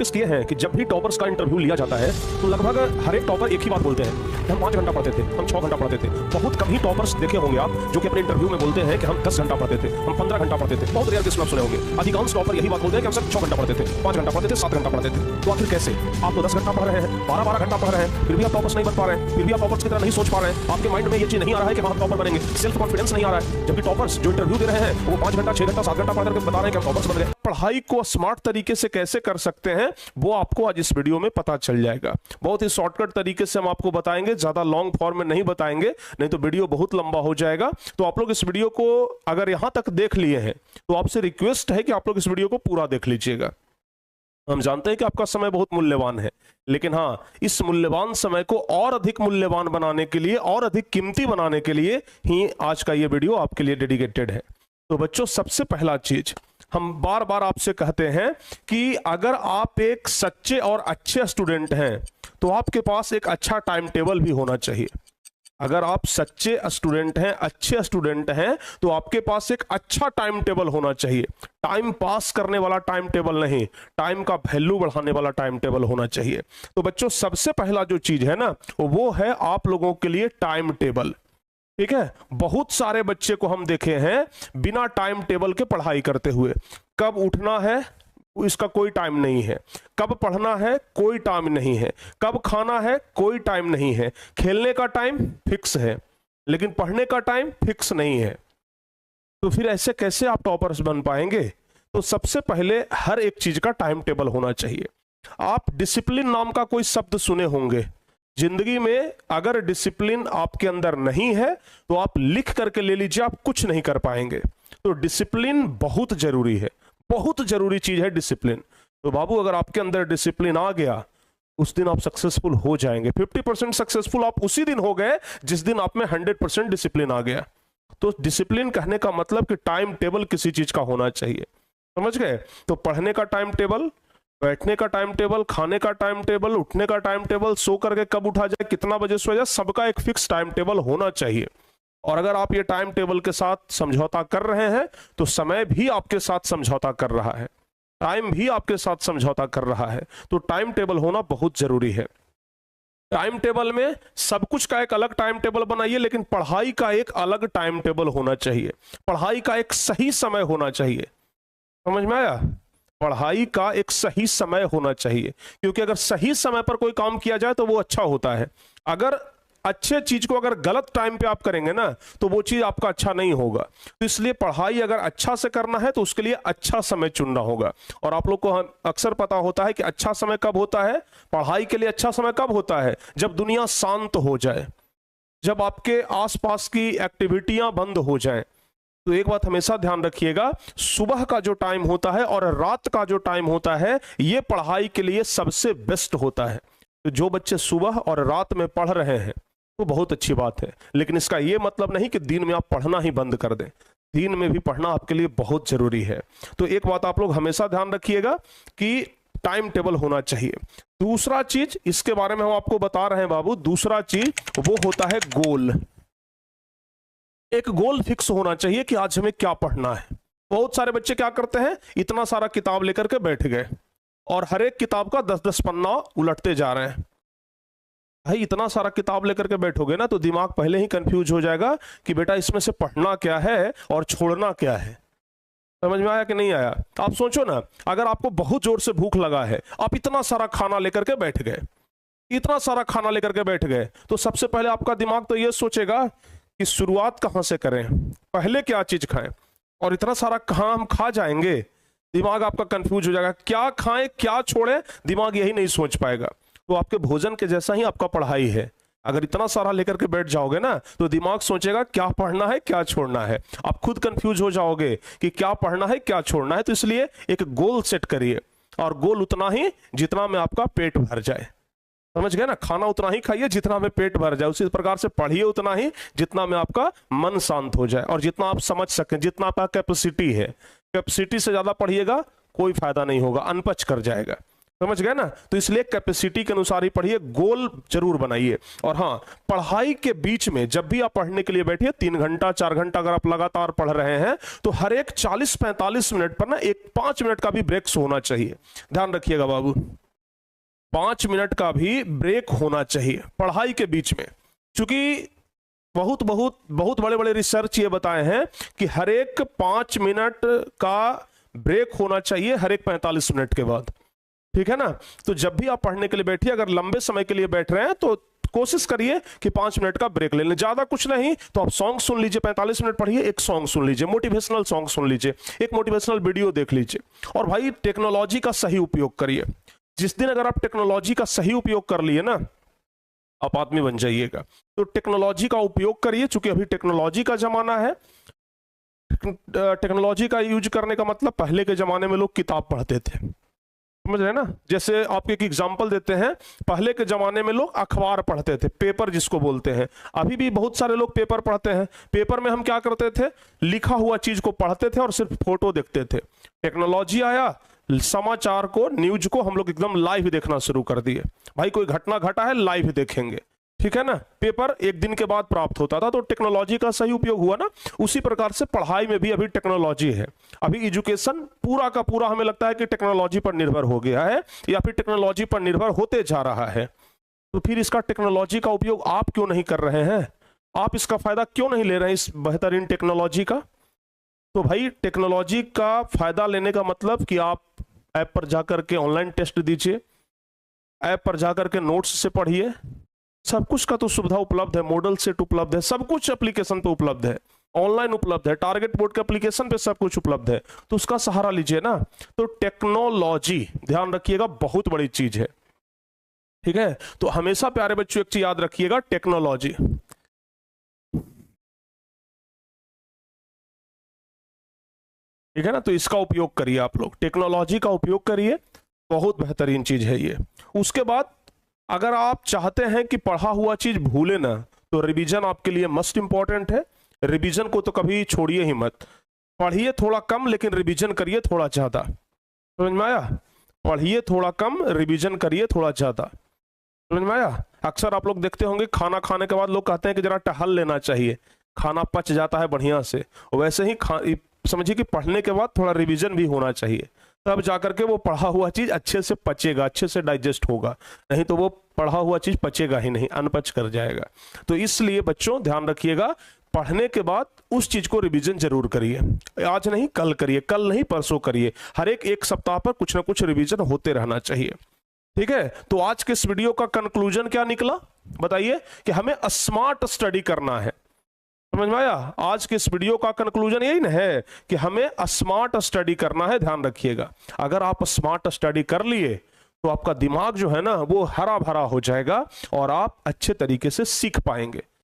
Notice किए हैं कि जब भी टॉपर्स का इंटरव्यू लिया जाता है तो लगभग हर एक टॉपर एक ही बात बोलते हैं कि हम 5 घंटा पढ़ते थे, हम 6 घंटा पढ़ते थे। बहुत कम ही टॉपर्स देखे होंगे आप जो कि अपने इंटरव्यू में बोलते हैं कि हम 10 घंटा पढ़ते थे, हम 15 घंटा पढ़ते थे। बहुत रेयर केस में आप सुने होंगे। अधिकांश टॉपर यही बात बोलते हैं कि हम सिर्फ 6 घंटा पढ़ते थे, 5 घंटा पढ़ते थे, 7 घंटा पढ़ते थे। तो आखिर कैसे? आप तो 10 घंटा पढ़ रहे हैं, 12-12 घंटा पढ़ रहे हैं, फिर भी आप टॉपर्स नहीं बन पा रहे हैं, फिर भी आप टॉपर्स की तरह नहीं सोच पा रहे हैं। आपके माइंड में ये चीज नहीं आ रहा है कि हम टॉपर बनेंगे, सेल्फ कॉन्फिडेंस नहीं आ रहा है। जबकि टॉपर्स जो इंटरव्यू दे रहे हैं वो 5 घंटा, 6 घंटा, 7 घंटा पढ़ करके बता रहे हैं कि हम टॉपर्स बन गए। पढ़ाई को स्मार्ट तरीके से कैसे कर सकते हैं वो आपको आज इस वीडियो में पता चल जाएगा। बहुत ही शॉर्टकट तरीके से हम आपको बताएंगे, ज्यादा लॉन्ग फॉर्म में नहीं बताएंगे, नहीं तो वीडियो बहुत लंबा हो जाएगा। तो आप लोग इस वीडियो को अगर यहां तक देख लिए हैं तो आपसे रिक्वेस्ट है कि आप लोग इस वीडियो को पूरा देख लीजिएगा। हम जानते हैं कि आपका समय बहुत मूल्यवान है, लेकिन हाँ, इस मूल्यवान समय को और अधिक मूल्यवान बनाने के लिए और अधिक कीमती बनाने के लिए ही आज का ये वीडियो आपके लिए डेडिकेटेड है। तो बच्चों, सबसे पहला चीज हम बार बार आपसे कहते हैं कि अगर आप एक सच्चे और अच्छे स्टूडेंट हैं तो आपके पास एक अच्छा टाइम टेबल भी होना चाहिए। अगर आप सच्चे स्टूडेंट हैं, अच्छे स्टूडेंट हैं, तो आपके पास एक अच्छा टाइम टेबल होना चाहिए। टाइम पास करने वाला टाइम टेबल नहीं, टाइम का वैल्यू बढ़ाने वाला टाइम टेबल होना चाहिए। तो बच्चों, सबसे पहला जो चीज है ना वो है आप लोगों के लिए टाइम टेबल। ठीक है, बहुत सारे बच्चे को हम देखे हैं बिना टाइम टेबल के पढ़ाई करते हुए। कब उठना है इसका कोई टाइम नहीं है, कब पढ़ना है कोई टाइम नहीं है, कब खाना है कोई टाइम नहीं है, खेलने का टाइम फिक्स है लेकिन पढ़ने का टाइम फिक्स नहीं है। तो फिर ऐसे कैसे आप टॉपर्स बन पाएंगे? तो सबसे पहले हर एक चीज का टाइम टेबल होना चाहिए। आप डिसिप्लिन नाम का कोई शब्द सुने होंगे। जिंदगी में अगर डिसिप्लिन आपके अंदर नहीं है तो आप लिख करके ले लीजिए, आप कुछ नहीं कर पाएंगे। तो डिसिप्लिन बहुत जरूरी है, बहुत जरूरी चीज है डिसिप्लिन। तो बाबू, अगर आपके अंदर डिसिप्लिन आ गया उस दिन आप सक्सेसफुल हो जाएंगे। 50% सक्सेसफुल आप उसी दिन हो गए जिस दिन आप में 100% डिसिप्लिन आ गया। तो डिसिप्लिन कहने का मतलब कि टाइम टेबल किसी चीज का होना चाहिए, समझ गए? तो पढ़ने का टाइम टेबल, बैठने का टाइम टेबल, खाने का टाइम टेबल, उठने का टाइम टेबल, सो करके कब उठा जाए, कितना बजे सो जाए, सबका एक फिक्स टाइम टेबल होना चाहिए। और अगर आप ये टाइम टेबल के साथ समझौता कर रहे हैं तो समय भी आपके साथ समझौता कर रहा है, टाइम भी आपके साथ समझौता कर रहा है। तो टाइम टेबल होना बहुत जरूरी है। टाइम टेबल में सब कुछ का एक अलग टाइम टेबल बनाइए, लेकिन पढ़ाई का एक अलग टाइम टेबल होना चाहिए। पढ़ाई का एक सही समय होना चाहिए, समझ में आया? पढ़ाई का एक सही समय होना चाहिए, क्योंकि अगर सही समय पर कोई काम किया जाए तो वो अच्छा होता है। अगर अच्छे चीज को अगर गलत टाइम पे आप करेंगे ना तो वो चीज आपका अच्छा नहीं होगा। तो इसलिए पढ़ाई अगर अच्छा से करना है तो उसके लिए अच्छा समय चुनना होगा। और आप लोग को अक्सर पता होता है कि अच्छा समय कब होता है, पढ़ाई के लिए अच्छा समय कब होता है? जब दुनिया शांत हो जाए, जब आपके आसपास की एक्टिविटियां बंद हो जाएं। तो एक बात हमेशा ध्यान रखिएगा, सुबह का जो टाइम होता है और रात का जो टाइम होता है ये पढ़ाई के लिए सबसे बेस्ट होता है। तो जो बच्चे सुबह और रात में पढ़ रहे हैं तो बहुत अच्छी बात है, लेकिन इसका यह मतलब नहीं कि दिन में आप पढ़ना ही बंद कर दें। दिन में भी पढ़ना आपके लिए बहुत जरूरी है। तो एक बात आप लोग हमेशा ध्यान रखिएगा कि टाइम टेबल होना चाहिए। दूसरा चीज इसके बारे में हम आपको बता रहे हैं बाबू, दूसरा चीज वो होता है गोल। एक गोल फिक्स होना चाहिए कि आज हमें क्या पढ़ना है। बहुत सारे बच्चे क्या करते हैं, इतना सारा किताब लेकर के बैठ गए और हर एक किताब का 10-10 पन्ना उलटते जा रहे हैं। भाई, इतना सारा किताब लेकर के बैठोगे ना तो दिमाग पहले ही कंफ्यूज हो जाएगा कि बेटा इसमें से पढ़ना क्या है और छोड़ना क्या है। समझ में आया कि नहीं आया? आप सोचो ना, अगर आपको बहुत जोर से भूख लगा है, आप इतना सारा खाना लेकर के बैठ गए, इतना सारा खाना लेकर के बैठ गए, तो सबसे पहले आपका दिमाग तो ये सोचेगा कि शुरुआत कहां से करें, पहले क्या चीज खाएं, और इतना सारा कहां हम खा जाएंगे, दिमाग आपका कंफ्यूज हो जाएगा। क्या खाएं क्या छोड़ें, दिमाग यही नहीं सोच पाएगा। तो आपके भोजन के जैसा ही आपका पढ़ाई है। अगर इतना सारा लेकर के बैठ जाओगे ना तो दिमाग सोचेगा क्या पढ़ना है क्या छोड़ना है। आप खुद कंफ्यूज हो जाओगे कि क्या पढ़ना है क्या छोड़ना है। तो इसलिए एक गोल सेट करिए, और गोल उतना ही जितना में आपका पेट भर जाए। समझ गए ना? खाना उतना ही खाइए जितना में पेट भर जाए, उसी प्रकार से पढ़िए उतना ही जितना में आपका मन शांत हो जाए और जितना आप समझ सकें, जितना आपका कैपेसिटी है। कैपेसिटी से ज्यादा पढ़िएगा कोई फायदा नहीं होगा, अनपच कर जाएगा। समझ गए ना? तो इसलिए कैपेसिटी के अनुसार ही पढ़िए, गोल जरूर बनाइए। और हाँ, पढ़ाई के बीच में जब भी आप पढ़ने के लिए बैठिए, 3 घंटा 4 घंटा अगर आप लगातार पढ़ रहे हैं तो हर एक 40-45 मिनट पर ना एक 5 मिनट का भी ब्रेक्स होना चाहिए। ध्यान रखिएगा बाबू। 5 मिनट का भी ब्रेक होना चाहिए पढ़ाई के बीच में, क्योंकि बहुत बड़े बड़े रिसर्च ये बताए हैं कि हर एक 5 मिनट का ब्रेक होना चाहिए हर एक 45 मिनट के बाद, ठीक है ना। तो जब भी आप पढ़ने के लिए बैठिए, अगर लंबे समय के लिए बैठ रहे हैं तो कोशिश करिए कि 5 मिनट का ब्रेक ले लें। ज्यादा कुछ नहीं तो आप सॉन्ग सुन लीजिए, 45 मिनट पढ़िए, एक सॉन्ग सुन लीजिए, मोटिवेशनल सॉन्ग सुन लीजिए, एक मोटिवेशनल वीडियो देख लीजिए। और भाई टेक्नोलॉजी का सही उपयोग करिए। जिस दिन अगर आप टेक्नोलॉजी का सही उपयोग कर लिए ना, आप आदमी बन जाइएगा। तो टेक्नोलॉजी का उपयोग करिए, चूंकि अभी टेक्नोलॉजी का जमाना है। टेक्नोलॉजी का यूज करने का मतलब, पहले के जमाने में लोग किताब पढ़ते थे, समझ रहे हैं ना। जैसे आपको एक एग्जांपल देते हैं, पहले के जमाने में लोग अखबार पढ़ते थे, पेपर जिसको बोलते हैं। अभी भी बहुत सारे लोग पेपर पढ़ते हैं। पेपर में हम क्या करते थे, लिखा हुआ चीज को पढ़ते थे और सिर्फ फोटो देखते थे। टेक्नोलॉजी आया, समाचार को, न्यूज को हम लोग एकदम लाइव देखना शुरू कर दिए। भाई कोई घटना घटा है, लाइव देखेंगे, ठीक है ना। पेपर एक दिन के बाद प्राप्त होता था, तो टेक्नोलॉजी का सही उपयोग हुआ ना। उसी प्रकार से पढ़ाई में भी अभी टेक्नोलॉजी है। अभी एजुकेशन पूरा का पूरा हमें लगता है कि टेक्नोलॉजी पर निर्भर हो गया है, या फिर टेक्नोलॉजी पर निर्भर होते जा रहा है। तो फिर इसका टेक्नोलॉजी का उपयोग आप क्यों नहीं कर रहे हैं? आप इसका फायदा क्यों नहीं ले रहे हैं, इस बेहतरीन टेक्नोलॉजी का? तो भाई टेक्नोलॉजी का फायदा लेने का मतलब कि आप ऐप पर जाकर के ऑनलाइन टेस्ट दीजिए, ऐप पर जाकर के नोट्स से पढ़िए। सब कुछ का तो सुविधा उपलब्ध है, मॉडल सेट उपलब्ध है, सब कुछ एप्लीकेशन पे उपलब्ध है, ऑनलाइन उपलब्ध है, टारगेट बोर्ड के एप्लीकेशन पे सब कुछ उपलब्ध है। तो उसका सहारा लीजिए ना। तो टेक्नोलॉजी, ध्यान रखिएगा, बहुत बड़ी चीज है, ठीक है। तो हमेशा प्यारे बच्चों एक चीज याद रखिएगा, टेक्नोलॉजी, ठीक है ना। तो इसका उपयोग करिए, आप लोग टेक्नोलॉजी का उपयोग करिए, बहुत बेहतरीन चीज है ये। उसके बाद अगर आप चाहते हैं कि पढ़ा हुआ चीज भूले ना, तो रिवीजन आपके लिए मस्ट इंपॉर्टेंट है। रिवीजन को तो कभी छोड़िए ही मत। पढ़िए थोड़ा कम, लेकिन रिवीजन करिए थोड़ा ज्यादा। समझ में आया? पढ़िए थोड़ा कम, रिवीजन करिए थोड़ा ज्यादा। समझ में आया? अक्सर आप लोग देखते होंगे, खाना खाने के बाद लोग कहते हैं कि जरा टहल लेना चाहिए, खाना पच जाता है बढ़िया से। वैसे ही समझिए कि पढ़ने के बाद थोड़ा रिवीजन भी होना चाहिए, तब जाकर के वो पढ़ा हुआ चीज अच्छे से पचेगा, अच्छे से डाइजेस्ट होगा। नहीं तो वो पढ़ा हुआ चीज पचेगा ही नहीं, अनपच कर जाएगा। तो इसलिए बच्चों ध्यान रखिएगा, पढ़ने के बाद उस चीज को रिवीजन जरूर करिए। आज नहीं कल करिए, कल नहीं परसों करिए। हर एक सप्ताह पर कुछ ना कुछ रिवीजन होते रहना चाहिए, ठीक है। तो आज के इस वीडियो का कंक्लूजन क्या निकला बताइए? कि हमें स्मार्ट स्टडी करना है। समझ में आया? आज के इस वीडियो का कंक्लूजन यही ना है कि हमें स्मार्ट स्टडी करना है। ध्यान रखिएगा, अगर आप स्मार्ट स्टडी कर लिए तो आपका दिमाग जो है ना, वो हरा भरा हो जाएगा और आप अच्छे तरीके से सीख पाएंगे।